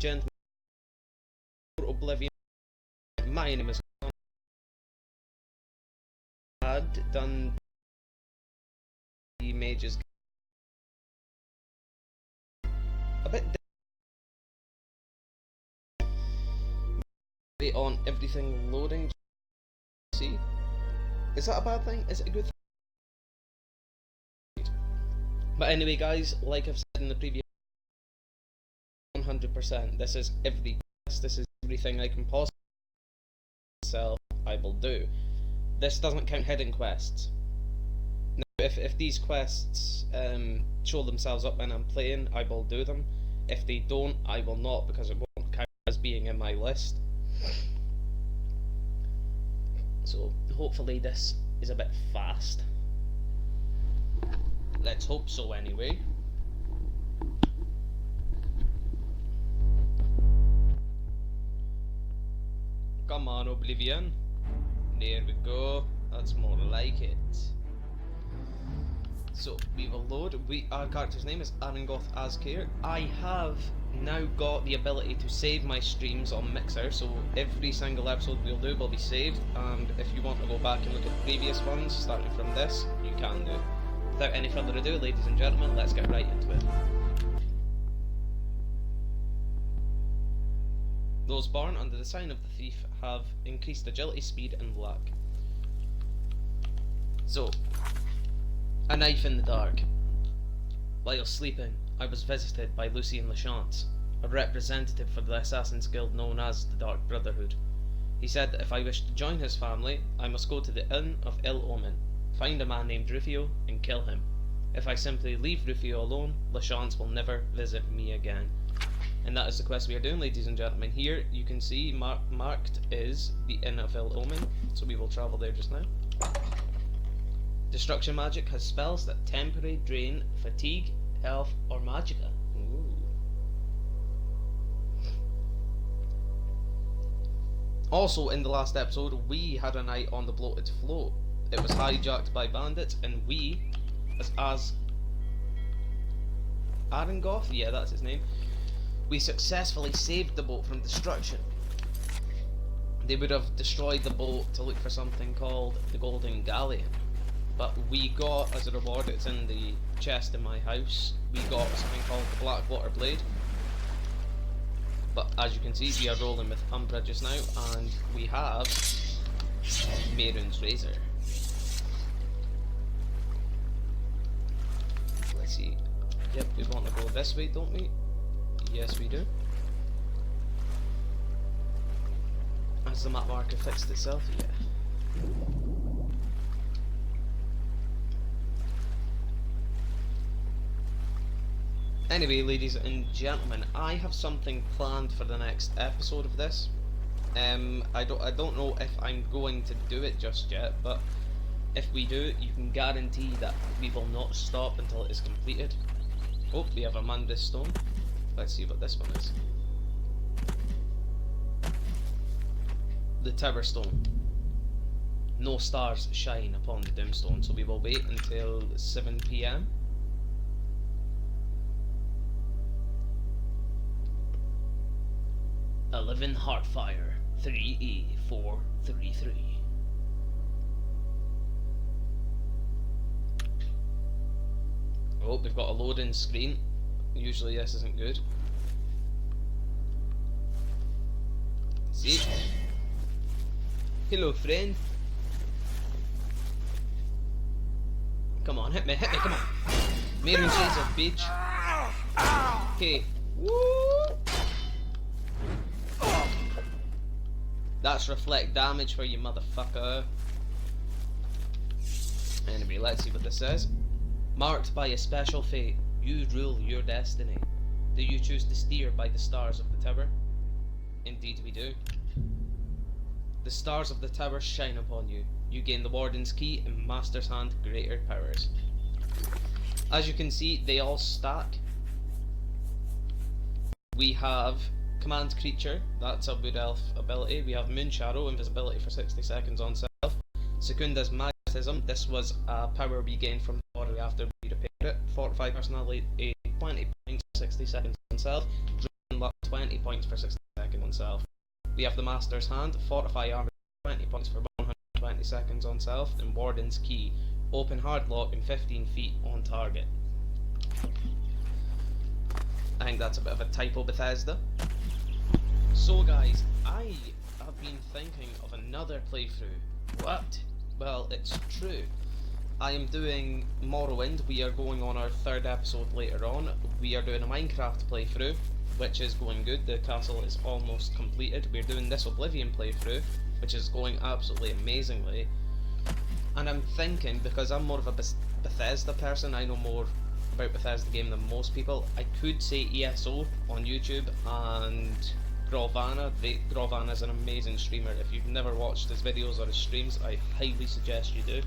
and gentlemen, Oblivion. My name is had done the mages a bit on everything loading. See, is that a bad thing? Is it a good thing? But anyway, guys, like I've said in the previous 100%, this is every quest, this is everything I can possibly sell, I will do. This doesn't count hidden quests. Now, if these quests show themselves up when I'm playing, I will do them. If they don't, I will not, because it won't count as being in my list. So hopefully this is a bit fast. Let's hope so anyway. Come on, Oblivion. There we go. That's more like it. So we will load. Our character's name is Arangoth Azkir. I have now got the ability to save my streams on Mixer, so every single episode we'll do will be saved, and if you want to go back and look at previous ones, starting from this, you can do. Without any further ado, ladies and gentlemen, let's get right into it. Those born under the sign of the thief have increased agility, speed, and luck. So, a knife in the dark. While sleeping, I was visited by Lucien Lachance, a representative for the Assassin's Guild known as the Dark Brotherhood. He said that if I wished to join his family, I must go to the Inn of Ill Omen, find a man named Rufio, and kill him. If I simply leave Rufio alone, Lachance will never visit me again. And that is the quest we are doing, ladies and gentlemen. Here you can see marked is the Inn of Ill Omen, so we will travel there just now. Destruction magic has spells that temporarily drain fatigue, health, or magicka. Ooh. Also, in the last episode, we had a night on the bloated float. It was hijacked by bandits, and we, as Arangoth, yeah, that's his name, we successfully saved the boat from destruction. They would have destroyed the boat to look for something called the Golden Galleon. But we got, as a reward, it's in the chest in my house, we got something called the Blackwater Blade. But as you can see, we are rolling with Umbra just now, and we have Mehrunes Razor. Let's see. Yep, we want to go this way, don't we? Yes, we do. Has the map marker fixed itself? Yeah. Anyway, ladies and gentlemen, I have something planned for the next episode of this. I don't know if I'm going to do it just yet, but if we do, you can guarantee that we will not stop until it is completed. Oh, we have a Mandus Stone. Let's see what this one is. The Tower Stone. No stars shine upon the Doomstone, so we will wait until 7 PM. A Living Heartfire 3E433. Oh, we've got a loading screen. Usually this isn't good. See? Hello, friend. Come on, hit me, come on. Mehrunes Razor, bitch. Okay. Woo! That's reflect damage for you, motherfucker. Anyway, let's see what this says. Marked by a special fate, you rule your destiny. Do you choose to steer by the stars of the tower? Indeed we do. The stars of the tower shine upon you. You gain the Warden's Key and Master's Hand greater powers. As you can see, they all stack. We have Command Creature, that's a Wood Elf ability. We have Moonshadow, invisibility for 60 seconds on self. Secunda's Magnetism, this was a power we gained from the body after we repaired it. 45 personality, 20 points, 60 seconds on self. luck, 20 points per 60 seconds on self. We have the Master's Hand, Fortify Armor, 20 points for 120 seconds on self, and Warden's Key, open hard lock and 15 feet on target. I think that's a bit of a typo, Bethesda. So guys, I have been thinking of another playthrough. What? Well, it's true. I am doing Morrowind. We are going on our 3rd episode later on. We are doing a Minecraft playthrough, which is going good. The castle is almost completed. We're doing this Oblivion playthrough, which is going absolutely amazingly. And I'm thinking, because I'm more of a Bethesda person, I know more about Bethesda game than most people, I could say ESO on YouTube and Grovana. Grovana is an amazing streamer. If you've never watched his videos or his streams, I highly suggest you do.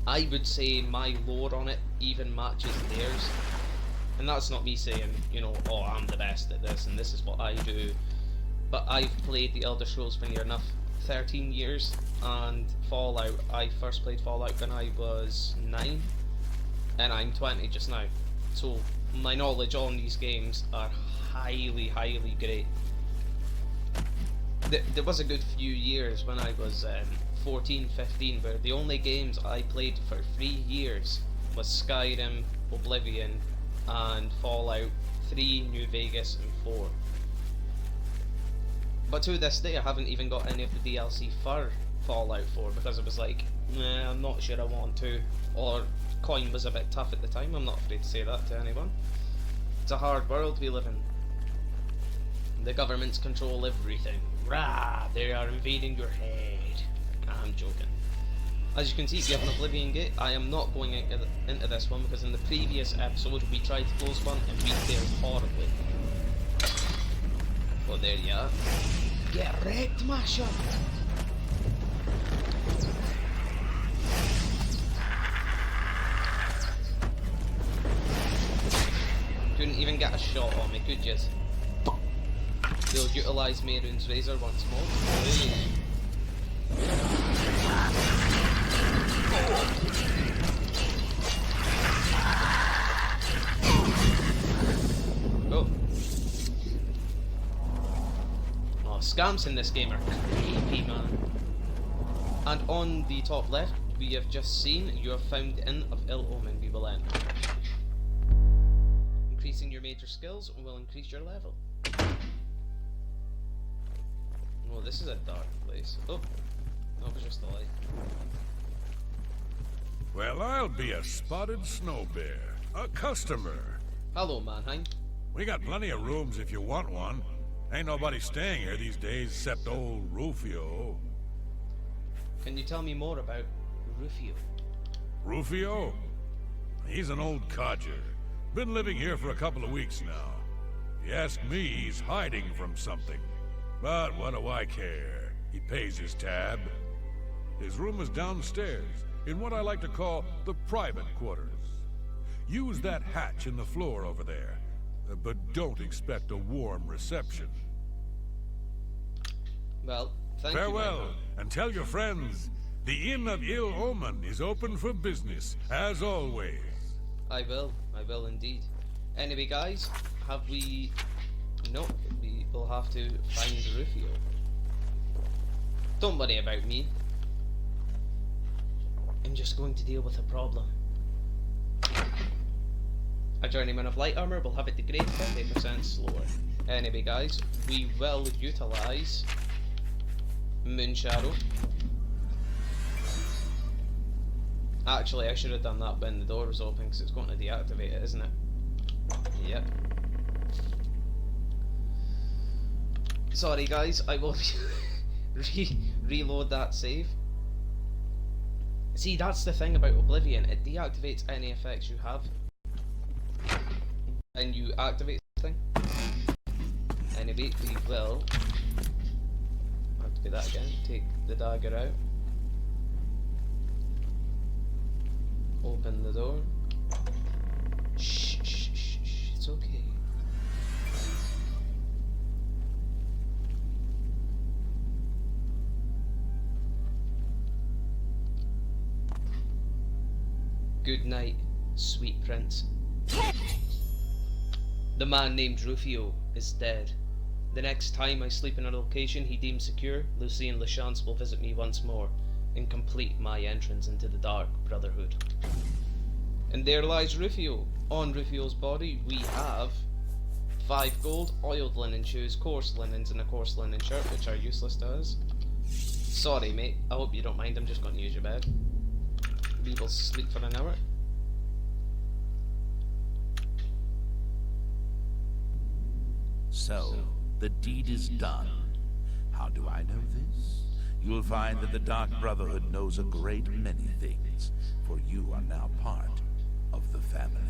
I would say my lore on it even matches theirs, and that's not me saying, you know, oh, I'm the best at this and this is what I do, but I've played the Elder Scrolls for near enough 13 years, and Fallout, I first played Fallout when I was 9, and I'm 20 just now, so my knowledge on these games are highly great. There was a good few years when I was 14, 15, where the only games I played for 3 years was Skyrim, Oblivion, and Fallout 3, New Vegas, and 4. But to this day I haven't even got any of the DLC for Fallout 4 because it was like, nah, I'm not sure I want to, or coin was a bit tough at the time. I'm not afraid to say that to anyone. It's a hard world we live in. The governments control everything. Rah! They are invading your head. I'm joking. As you can see, we have an Oblivion gate. I am not going into this one because in the previous episode we tried to close one and we failed horribly. Oh, there you are. Get wrecked, Masha! Couldn't even get a shot on me, could you? They'll utilise Mehrunes Razor once more. Oh. Oh, scams in this game are creepy, man. And on the top left, we have just seen you have found the Inn of Ill Omen. We will end. Increasing your major skills will increase your level. Oh, this is a dark place. Oh, that was just a light. Well, I'll be a spotted snow bear. A customer. Hello, Mannheim. We got plenty of rooms if you want one. Ain't nobody staying here these days except old Rufio. Can you tell me more about Rufio? Rufio? He's an old codger. Been living here for a couple of weeks now. If you ask me, he's hiding from something. But what do I care? He pays his tab. His room is downstairs, in what I like to call the private quarters. Use that hatch in the floor over there, but don't expect a warm reception. Well, thank you. Farewell, and tell your friends, the Inn of Ill Omen is open for business, as always. I will indeed. Anyway, guys, have we... No, we will have to find Rufio. Don't worry about me. I'm just going to deal with a problem. A journeyman of light armor will have it degrade 50% slower. Anyway, guys, we will utilise Moonshadow. Actually, I should have done that when the door was open because it's going to deactivate it, isn't it? Yep. Sorry guys, I will reload that save. See, that's the thing about Oblivion, it deactivates any effects you have and you activate something. Anyway, we will have to do that again. Take the dagger out, open the door. Shh, shh, shh, shh. It's okay. Good night, sweet prince. The man named Rufio is dead. The next time I sleep in a location he deems secure, Lucy and LeChance will visit me once more and complete my entrance into the Dark Brotherhood. And there lies Rufio. On Rufio's body we have 5 gold, oiled linen shoes, coarse linens, and a coarse linen shirt, which are useless to us. Sorry mate, I hope you don't mind, I'm just going to use your bed. We will sleep for an hour. So, the deed is done. How do I know this? You will find that the Dark Brotherhood knows a great many things, for you are now part of the family.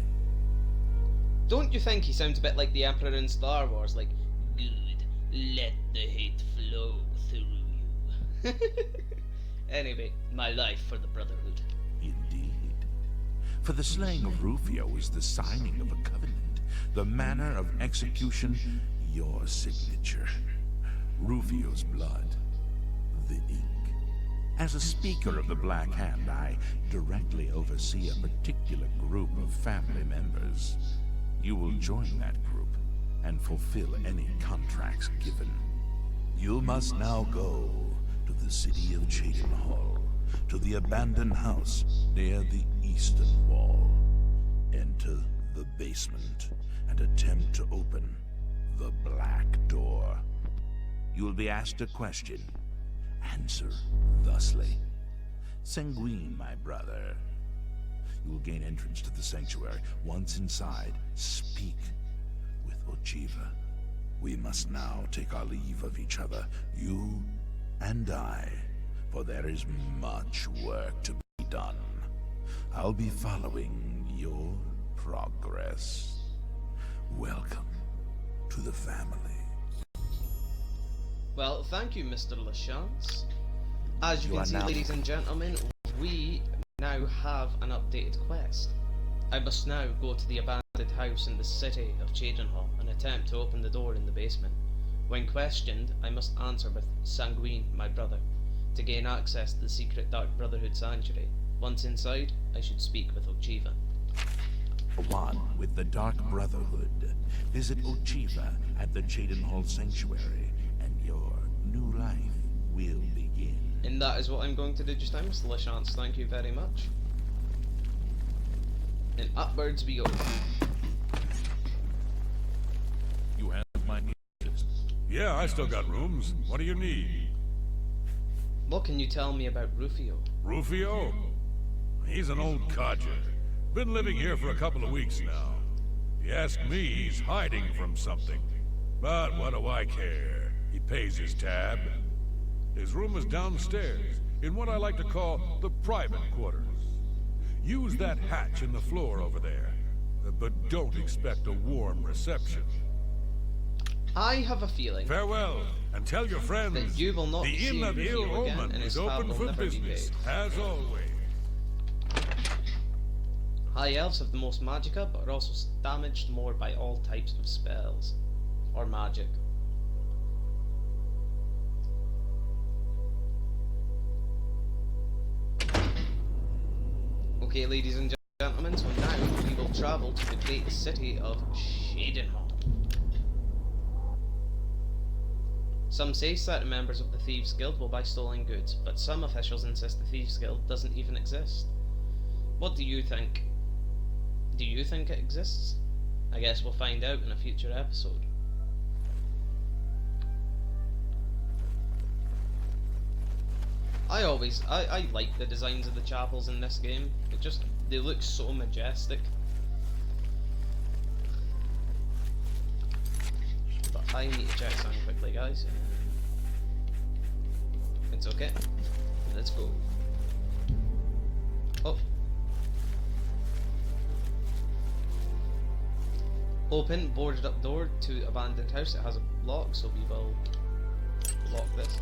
Don't you think he sounds a bit like the Emperor in Star Wars? Like, good, let the hate flow through you. Anyway, my life for the Brotherhood. Indeed. For the slaying of Rufio is the signing of a covenant. The manner of execution, your signature. Rufio's blood, the ink. As a speaker of the Black Hand, I directly oversee a particular group of family members. You will join that group and fulfill any contracts given. You must now go to the city of Chedenhall, to the abandoned house near the eastern wall. Enter the basement and attempt to open the black door. You will be asked a question. Answer thusly. Sanguine, my brother. You will gain entrance to the sanctuary. Once inside, speak with Ogiva. We must now take our leave of each other, you and I, for there is much work to be done. I'll be following your progress. Welcome to the family. Well, thank you, Mr. LeChance. As you can see, ladies and gentlemen, we now have an updated quest. I must now go to the abandoned house in the city of Chedenhall and attempt to open the door in the basement. When questioned, I must answer with Sanguine, my brother, to gain access to the secret Dark Brotherhood sanctuary. Once inside, I should speak with Ogiva. One with the Dark Brotherhood. Visit Ogiva at the Chedenhall sanctuary, and your new life will begin. And that is what I'm going to do just now, Mr. LeChance. Thank you very much. And upwards we go. You have my interest. Yeah, I still got rooms. What do you need? What can you tell me about Rufio? Rufio? He's an old codger. Been living here for a couple of weeks now. If you ask me, he's hiding from something. But what do I care? He pays his tab. His room is downstairs, in what I like to call the private quarters. Use that hatch in the floor over there, but don't expect a warm reception. I have a feeling Farewell, and tell your friends that you will not the see Inn of Ill Rufio again, Omen and his is tab open will for never be business, paid. as always. High elves have the most magicka, but are also damaged more by all types of spells or magic. Okay, ladies and gentlemen, so now we will travel to the great city of Chedenhall. Some say certain members of the Thieves Guild will buy stolen goods, but some officials insist the Thieves Guild doesn't even exist. What do you think? Do you think it exists? I guess we'll find out in a future episode. I like the designs of the chapels in this game. They look so majestic. But I need to check something quickly, guys. It's okay. Let's go. Oh. Open boarded up door to abandoned house. It has a lock, so we will lock this.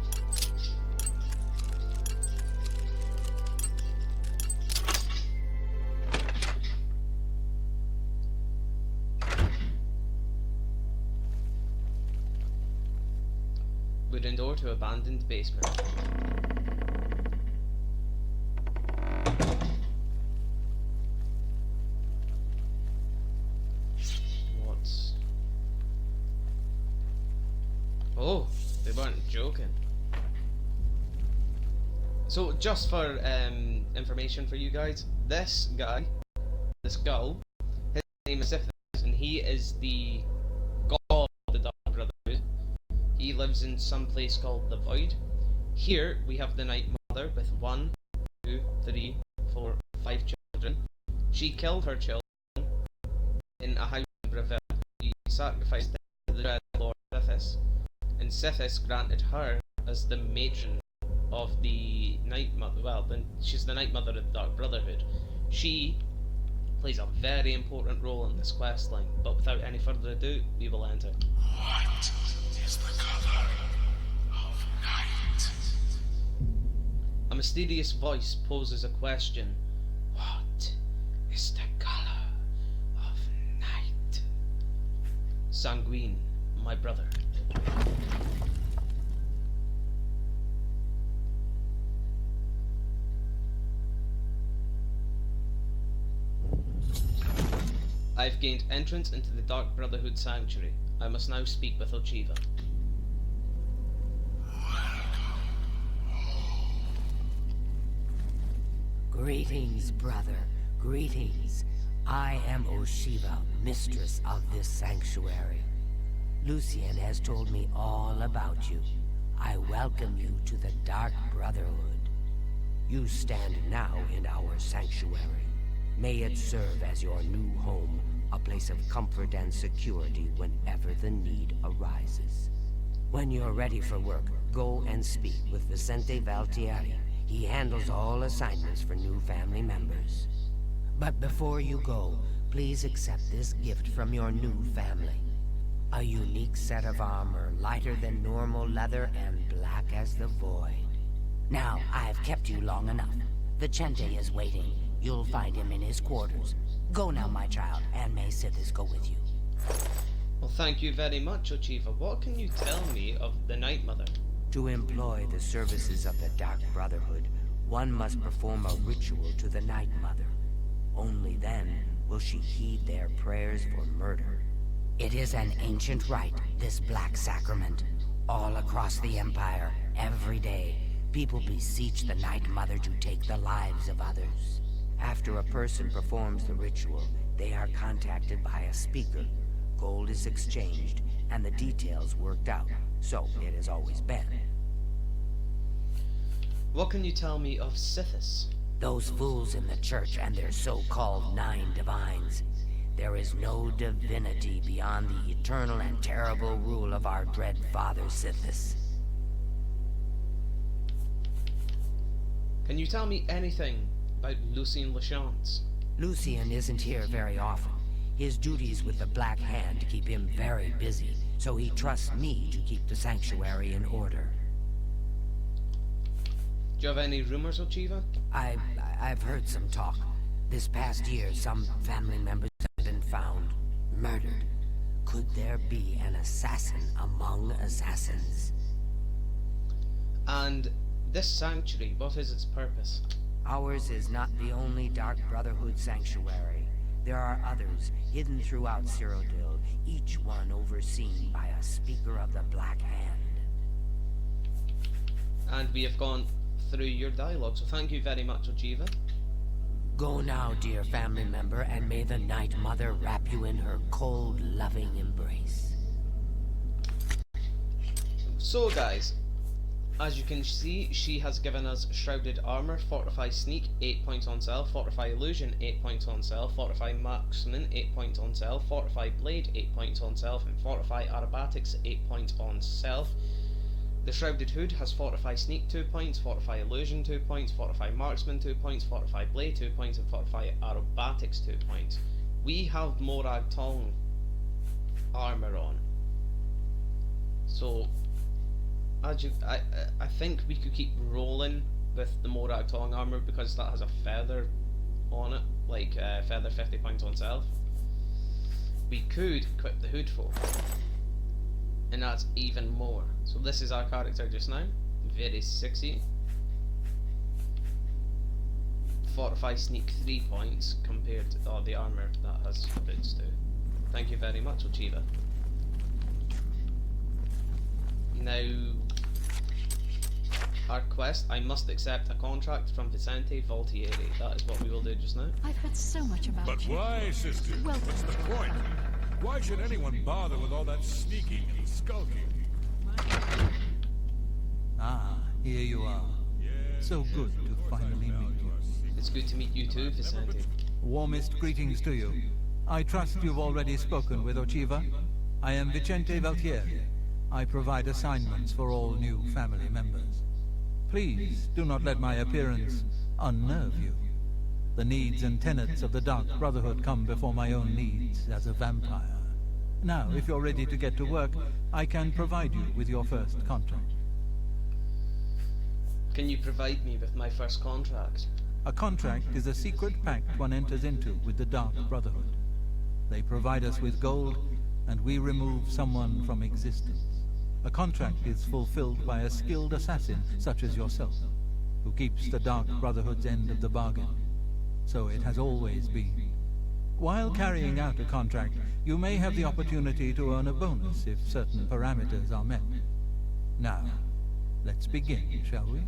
Wooden door to abandoned basement. What's Oh, they weren't joking. So, just for information for you guys, this guy, this gull, his name is Sithis, and he is the god of the Dark Brotherhood. He lives in some place called the Void. Here we have the Night Mother with 1, 2, 3, 4, 5 children. She killed her children in a house in Breville. He sacrificed them to the Dread Lord Sithis, and Sithis granted her as the matron of the Night Mother. Well, then she's the Night Mother of the Dark Brotherhood. She plays a very important role in this quest line, but without any further ado, we will enter. What is the color of night? A mysterious voice poses a question. What is the color of night? Sanguine, my brother. I've gained entrance into the Dark Brotherhood Sanctuary. I must now speak with Ochiva. Greetings, brother. Greetings. I am Oshiva, mistress of this sanctuary. Lucian has told me all about you. I welcome you to the Dark Brotherhood. You stand now in our sanctuary. May it serve as your new home, a place of comfort and security whenever the need arises. When you're ready for work, go and speak with Vicente Valtieri. He handles all assignments for new family members. But before you go, please accept this gift from your new family. A unique set of armor, lighter than normal leather and black as the void. Now, I've kept you long enough. Vicente is waiting. You'll find him in his quarters. Go now, my child, and may Sithis go with you. Well, thank you very much, Ochiva. What can you tell me of the Night Mother? To employ the services of the Dark Brotherhood, one must perform a ritual to the Night Mother. Only then will she heed their prayers for murder. It is an ancient rite, this black sacrament. All across the Empire, every day, people beseech the Night Mother to take the lives of others. After a person performs the ritual, they are contacted by a speaker. Gold is exchanged, and the details worked out. So it has always been. What can you tell me of Sithis? Those fools in the church and their so-called 9 divines. There is no divinity beyond the eternal and terrible rule of our dread father Sithis. Can you tell me anything about Lucien Lachance? Lucian isn't here very often. His duties with the Black Hand keep him very busy, so he trusts me to keep the sanctuary in order. Do you have any rumors, Ochiva? I've heard some talk. This past year, some family members have been found murdered. Could there be an assassin among assassins? And this sanctuary, what is its purpose? Ours is not the only Dark Brotherhood sanctuary. There are others hidden throughout Cyrodiil, each one overseen by a speaker of the Black Hand. And we have gone through your dialogue, so thank you very much, Ochiva. Go now, dear family member, and may the Night Mother wrap you in her cold, loving embrace. So guys, as you can see, she has given us Shrouded Armor, Fortify Sneak, 8 points on self, Fortify Illusion, 8 points on self, Fortify Marksman, 8 points on self, Fortify Blade, 8 points on self, and Fortify Aerobatics, 8 points on self. The Shrouded Hood has Fortify Sneak 2 points, Fortify Illusion 2 points, Fortify Marksman 2 points, Fortify Blade 2 points, and Fortify Aerobatics 2 points. We have Morag Tong armor on. So I think we could keep rolling with the Morag Tong armor because that has a feather on it, like feather 50 points on self. We could equip the hood for, and that's even more. So this is our character just now, very sexy. Fortify Sneak 3 points compared to the armor that has boots too. Thank you very much, Ochiva. Now, our quest, I must accept a contract from Vicente Voltieri. That is what we will do just now. I've heard so much about But you. why, sister? Well- What's the point? Why should anyone bother with all that sneaking and skulking? Ah, here you are. So good to finally meet you. It's good to meet you too, Vicente. Warmest greetings to you. I trust you've already spoken with Ochiva. I am Vicente Valtieri. I provide assignments for all new family members. Please do not let my appearance unnerve you. The needs and tenets of the Dark Brotherhood come before my own needs as a vampire. Now, if you're ready to get to work, I can provide you with your first contract. Can you provide me with my first contract? A contract is a secret pact one enters into with the Dark Brotherhood. They provide us with gold, and we remove someone from existence. A contract is fulfilled by a skilled assassin such as yourself, who keeps the Dark Brotherhood's end of the bargain. So it has always been. While carrying out a contract, you may have the opportunity to earn a bonus if certain parameters are met. Now, let's begin, shall we?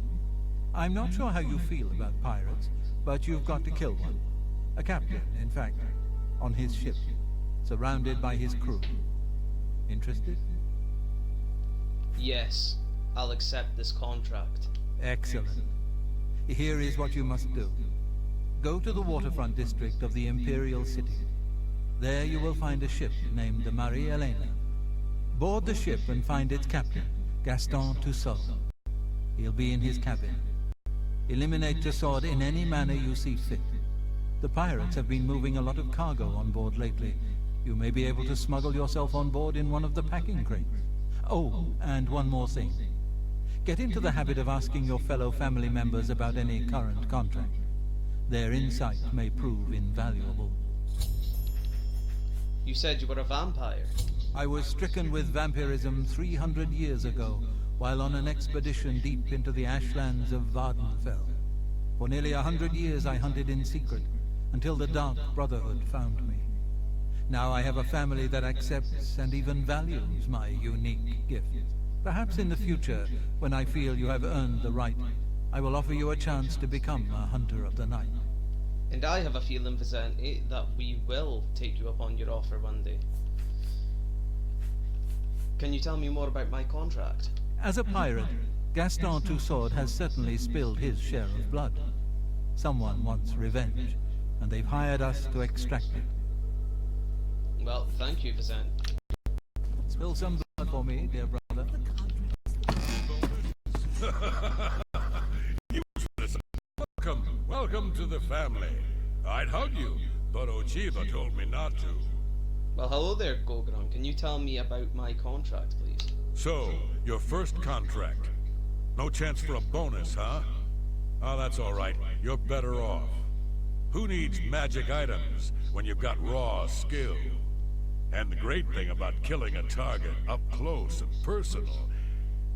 I'm not sure how you feel about pirates, but you've got to kill one. A captain, in fact, on his ship, surrounded by his crew. Interested? Yes, I'll accept this contract. Excellent. Here is what you must do. Go to the waterfront district of the Imperial City. There you will find a ship named the Marie Elena. Board the ship and find its captain, Gaston Tussaud. He'll be in his cabin. Eliminate Tussaud in any manner you see fit. The pirates have been moving a lot of cargo on board lately. You may be able to smuggle yourself on board in one of the packing crates. Oh, and one more thing. Get into the habit of asking your fellow family members about any current contract. Their insight may prove invaluable. You said you were a vampire. I was stricken with vampirism 300 years ago, while on an expedition deep into the ashlands of Vardenfell. For nearly 100 years I hunted in secret, until the Dark Brotherhood found me. Now I have a family that accepts and even values my unique gift. Perhaps in the future, when I feel you have earned the right, I will offer you a chance to become a hunter of the night. And I have a feeling, Vicente, that we will take you up on your offer one day. Can you tell me more about my contract? As a pirate, Gaston Tussaud has certainly spilled his share of blood. Someone wants revenge, and they've hired us to extract it. Well, thank you, Vicente. Spill some blood for me, dear brother. Welcome to the family. I'd hug you, but Ochiva told me not to. Well, hello there, Gogron. Can you tell me about my contract, please? So, your first contract. No chance for a bonus, huh? Oh, that's all right. You're better off. Who needs magic items when you've got raw skill? And the great thing about killing a target up close and personal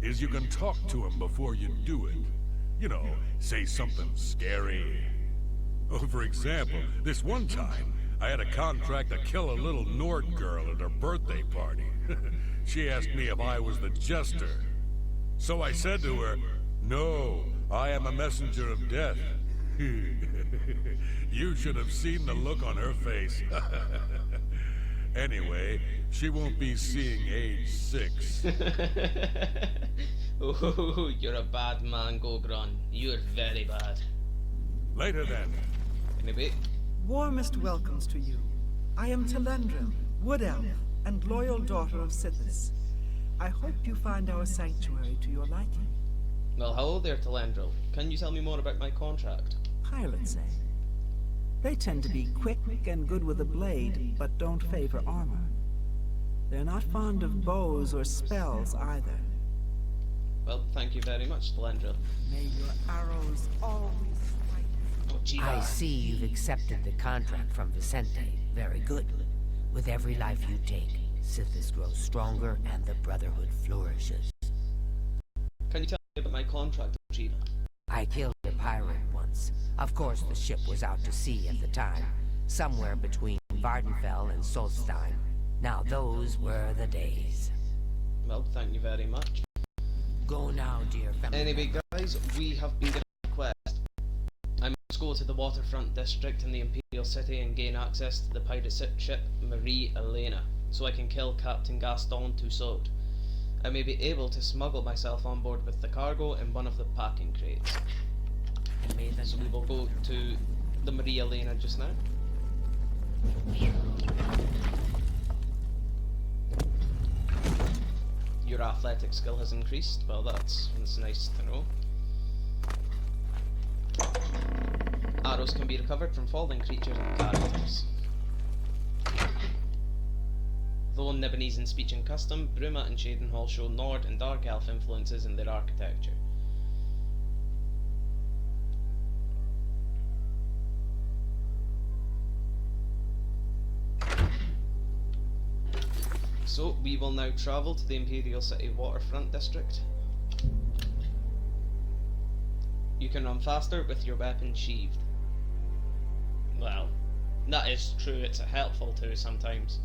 is you can talk to him before you do it. You know, say something scary. Oh, for example, this one time, I had a contract to kill a little Nord girl at her birthday party. She asked me if I was the jester. So I said to her, "No, I am a messenger of death." You should have seen the look on her face. Anyway, she won't be seeing age 6. Oh, you're a bad man, Gogron. You're very bad. Later then. Anyway, Warmest welcomes to you. I am Telendril, Wood Elf, and loyal daughter of Sithis. I hope you find our sanctuary to your liking. well, hello there, Telendril. Can you tell me more about my contract? Pirates, eh? They tend to be quick and good with a blade, but don't favor armor. They're not fond of bows or spells either. Well, thank you very much, Telendril. May your arrows always strike. Oh, gee, I see you've accepted the contract from Vicente. Very good. With every life you take, Sithis grows stronger and the Brotherhood flourishes. Can you tell me about my contract, Gina? I killed a pirate once. Of course, the ship was out to sea at the time, somewhere between Vardenfell and Solstein. Now those were the days. Well, thank you very much. Go now, dear family. Anyway, guys, we have been given a quest. I must go to the waterfront district in the Imperial City and gain access to the pirate ship Marie Elena, so I can kill Captain Gaston Tussaud. I may be able to smuggle myself on board with the cargo in one of the packing crates. So we will go to the Marie Elena just now. Your athletic skill has increased. Well, that's nice to know. Arrows can be recovered from falling creatures and characters. Though Nibonese in speech and custom, Bruma and Shadenhall show Nord and Dark Elf influences in their architecture. So, we will now travel to the Imperial City waterfront district. You can run faster with your weapon sheathed. Well, that is true, it's helpful too sometimes.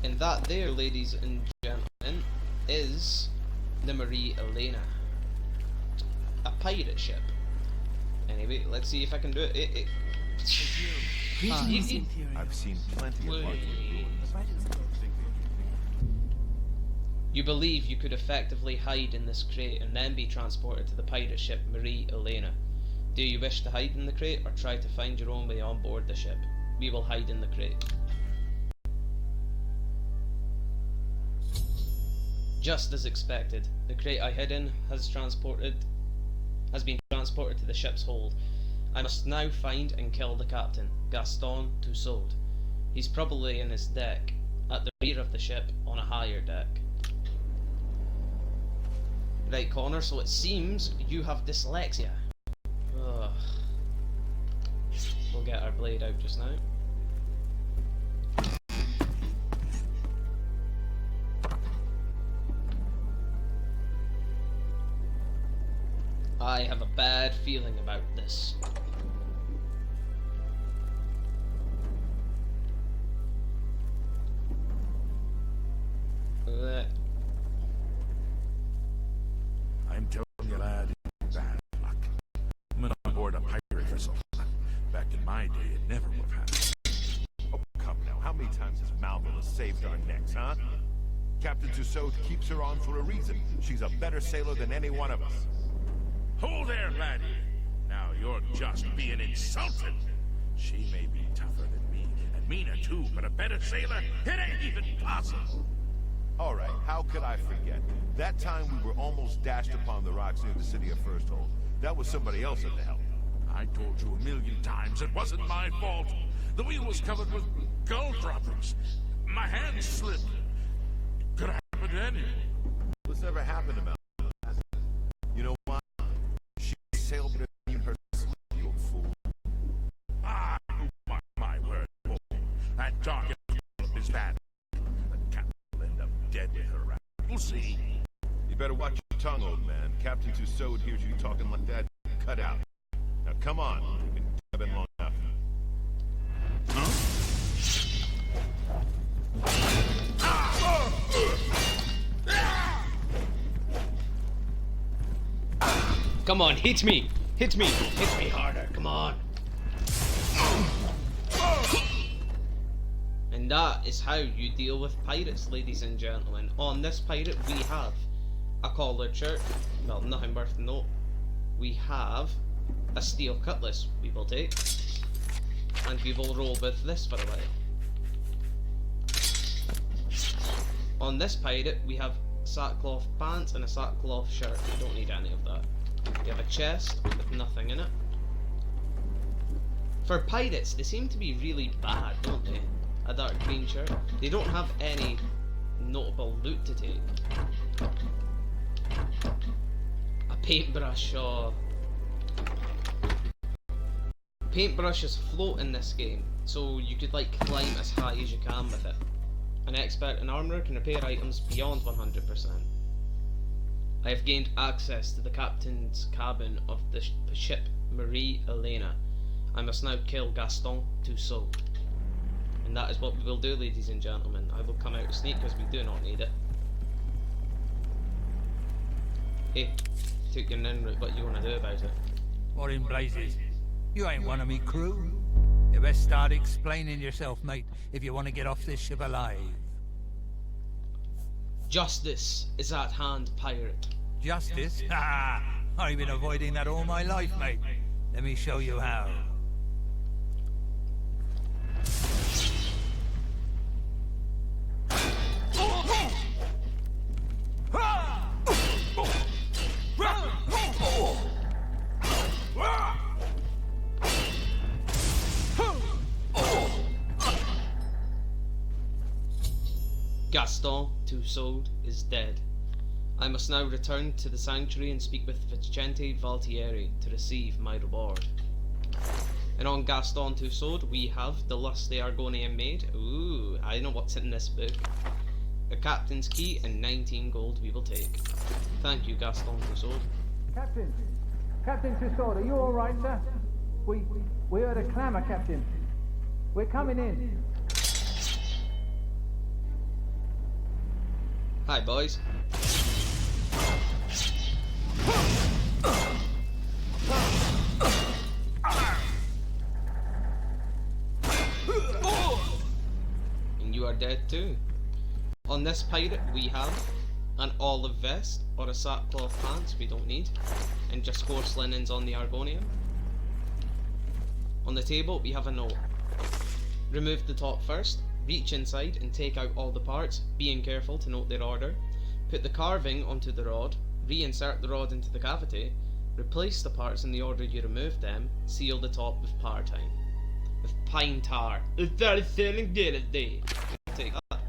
And that there, ladies and gentlemen, is the Marie Elena. A pirate ship. Anyway, let's see if I can do it. I've seen plenty of market ruins. You believe you could effectively hide in this crate and then be transported to the pirate ship Marie Elena. Do you wish to hide in the crate or try to find your own way on board the ship? We will hide in the crate. Just as expected, the crate I hid in has been transported to the ship's hold. I must now find and kill the captain, Gaston Tussaud. He's probably in his deck, at the rear of the ship, on a higher deck. Right, Connor, so it seems you have dyslexia. Ugh. We'll get our blade out just now. I have a bad feeling about this. I'm telling you, lad, bad luck. I'm on board a pirate vessel. Back in my day, it never would have happened. Oh, come now. How many times has Malvilla saved our necks, huh? Captain Tussaud keeps her on for a reason. She's a better sailor than any one of us. Hold there, laddie. Now you're just being insulted. She may be tougher than me, and meaner too, but a better sailor? It ain't even possible. All right, how could I forget? That time we were almost dashed upon the rocks near the city of First Hold. That was somebody else at the helm. I told you a million times it wasn't my fault. The wheel was covered with gull droppings. My hand slipped. Could have happened to anyone. What's ever happened to Malvilla? You know what? She sailed better than you herself, you old fool. Ah, my word. Oh, that dark is bad. The captain will end up dead with her around. We'll see. You better watch your tongue, old man. Captain Tussaud hears you talking like that. Cut out. Now come on. You've been gabbing long enough. Come on, hit me! Hit me! Hit me harder, come on! And that is how you deal with pirates, ladies and gentlemen. On this pirate we have a collared shirt, well, nothing worth note. We have a steel cutlass we will take, and we will roll with this for a while. On this pirate we have sackcloth pants and a sackcloth shirt. We don't need any of that. We have a chest with nothing in it. For pirates, they seem to be really bad, don't they? A dark green shirt. They don't have any notable loot to take. A paintbrush, or... Paintbrushes float in this game, so you could like climb as high as you can with it. An expert in armour can repair items beyond 100%. I have gained access to the captain's cabin of the ship Marie Elena. I must now kill Gaston Tussaud. And that is what we will do, ladies and gentlemen. I will come out sneak because we do not need it. Hey, took your nin route, what you want to do about it? What in blazes? You ain't one of me crew. You best start explaining yourself, mate, if you want to get off this ship alive. Justice is at hand, pirate. Justice? Ha! I've been avoiding that all my life, mate. Let me show you how. Gaston Tussaud is dead. I must now return to the sanctuary and speak with Vicente Valtieri to receive my reward. And on Gaston Tussaud we have the lusty Argonian maid. Ooh, I know what's in this book. A captain's key and 19 gold we will take. Thank you, Gaston Tussaud. Captain Tussaud, are you all right, sir? We heard a clamour, Captain. We're coming in. Hi, boys. And you are dead too. On this pirate we have an olive vest or a sackcloth pants we don't need, and just horse linens on the Argonian. On the table we have a note. Remove the top first, reach inside and take out all the parts, being careful to note their order. Put the carving onto the rod, reinsert the rod into the cavity, replace the parts in the order you removed them, seal the top with partine. With pine tar. Is that selling day? Take that.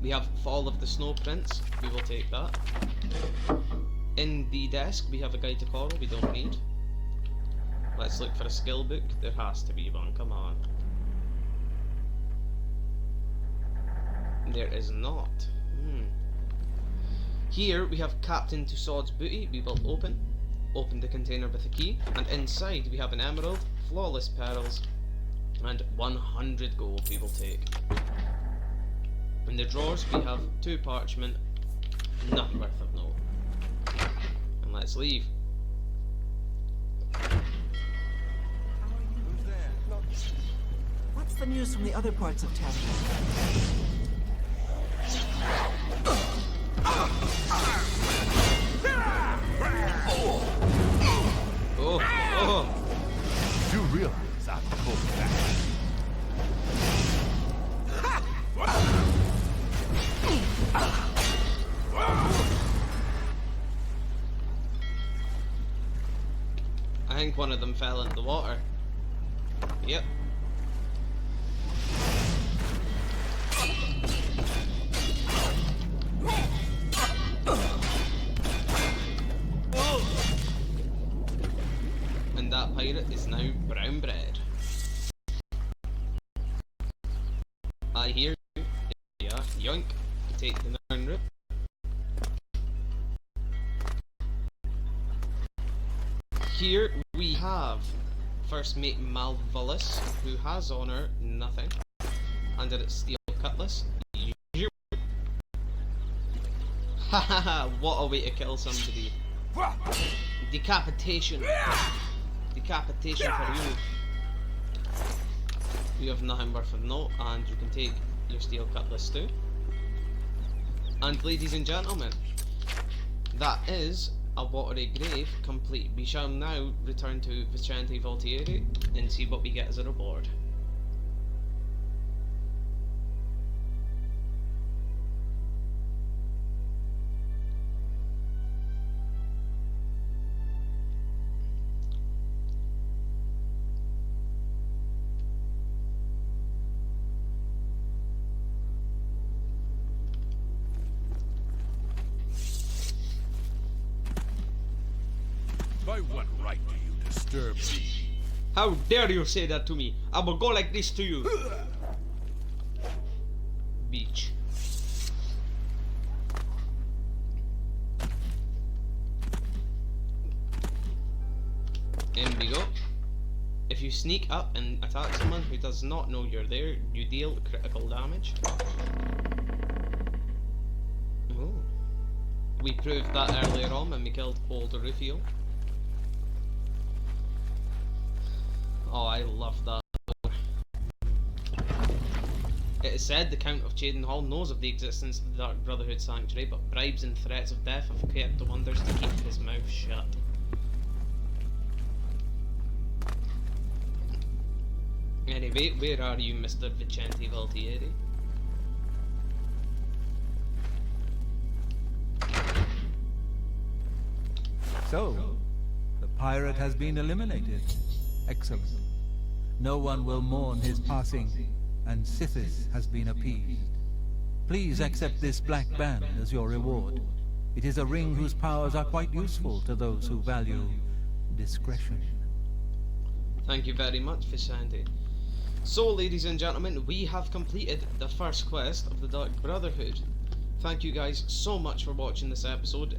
We have Fall of the Snow Prince, we will take that. In the desk we have a guide to Coral, we don't need. Let's look for a skill book, there has to be one, come on. There is not. Here we have Captain Tussaud's booty, we will open the container with a key, and inside we have an emerald, flawless pearls, and 100 gold we will take. In the drawers we have 2 parchment, nothing worth of note. And let's leave. What's the news from the other parts of town? Oh! You realize I'm full back. I think one of them fell into the water. Yep. And that pirate is now brown bread. I hear you. Yeah, yoink. Take the narn route. Here we have first mate Malvolus, who has on her nothing, and its steel cutlass. Hahaha, what a way to kill somebody. Decapitation. Decapitation for you. You have nothing worth of note, and you can take your steel cutlass too. And ladies and gentlemen, that is a watery grave complete. We shall now return to Vicente Valtieri and see what we get as a reward. By what right do you disturb me? How dare you say that to me? I will go like this to you. Beach. In we go. If you sneak up and attack someone who does not know you're there, you deal critical damage. Oh. We proved that earlier on when we killed old Rufio. Oh, I love that. It is said the Count of Cheydinhall knows of the existence of the Dark Brotherhood Sanctuary, but bribes and threats of death have kept the Wonders to keep his mouth shut. Anyway, where are you, Mr. Vicente Valtieri? So, the pirate has been eliminated. Excellent. No one will mourn his passing, and Sithis has been appeased. Please accept this black band as your reward. It is a ring whose powers are quite useful to those who value discretion. Thank you very much, Vicente. So, ladies and gentlemen, we have completed the first quest of the Dark Brotherhood. Thank you guys so much for watching this episode.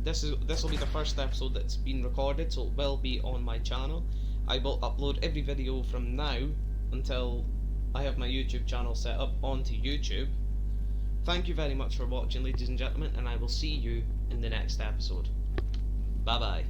This will be the first episode that's been recorded, so it will be on my channel. I will upload every video from now until I have my YouTube channel set up onto YouTube. Thank you very much for watching, ladies and gentlemen, and I will see you in the next episode. Bye bye.